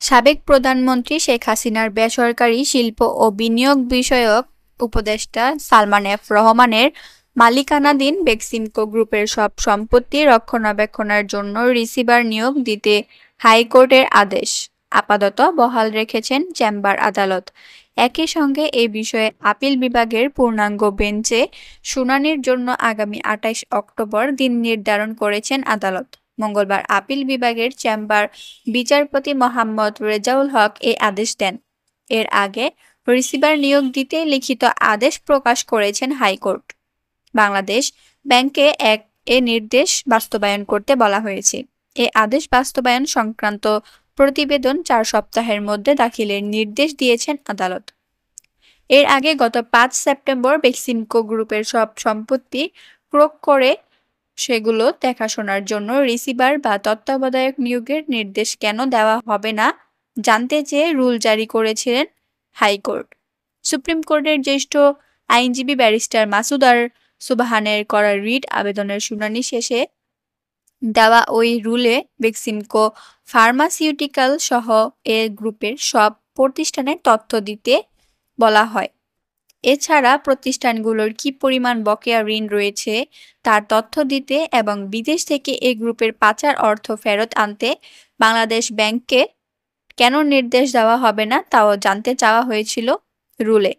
সাবেক প্রধানমন্ত্রী শেখ হাসিনার বেসরকারি শিল্প ও বিনিয়োগ বিষয়ক উপদেষ্টা সালমান এফ রহমানের মালিকানাধীন বেক্সিমকো গ্রুপের সব সম্পত্তি রক্ষণাবেক্ষণের জন্য রিসিভার নিয়োগ দিতে হাইকোর্টের আদেশ আপাতত বহাল রেখেছেন চেম্বার আদালত। একই সঙ্গে এ বিষয়ে আপিল বিভাগের পূর্ণাঙ্গ বেঞ্চে শুনানির জন্য আগামী ২৮ অক্টোবর দিন নির্ধারণ করেছেন আদালত। মঙ্গলবার আপিল বিভাগের চেম্বার বিচারপতি মোহাম্মদ রেজাউল হক এই আদেশ দেন। এর আগে রিসিভার নিয়োগ দিতে লিখিত আদেশ প্রকাশ করেছেন হাইকোর্ট। বাংলাদেশ ব্যাংকে এ নির্দেশ বাস্তবায়ন করতে বলা হয়েছে। এ আদেশ বাস্তবায়ন সংক্রান্ত প্রতিবেদন ৪ সপ্তাহের মধ্যে দাখিলের নির্দেশ দিয়েছেন আদালত। এর আগে গত ৫ সেপ্টেম্বর বেক্সিমকো গ্রুপের সব সম্পত্তি ক্রয় করে সেগুলো দেখাশোনার জন্য রিসিভার বা তত্ত্বাবধায়ক নিয়োগের নির্দেশ কেন দেওয়া হবে না জানতে চেয়ে রুল জারি করেছিলেন হাইকোর্ট। সুপ্রিম কোর্টের জ্যেষ্ঠ আইনজীবী ব্যারিস্টার মাসুদ আর সুবহানের করা রিট আবেদনের শুনানি শেষে দেওয়া ওই রুলে বেক্সিমকো ফার্মাসিউটিক্যাল সহ এ গ্রুপের সব প্রতিষ্ঠানের তথ্য দিতে বলা হয়। এছাড়া প্রতিষ্ঠানগুলোর কী পরিমাণ বকেয়া ঋণ রয়েছে তার তথ্য দিতে এবং বিদেশ থেকে এ গ্রুপের পাচার অর্থ ফেরত আনতে বাংলাদেশ ব্যাংককে কেন নির্দেশ দেওয়া হবে না তাও জানতে চাওয়া হয়েছিল রুলে।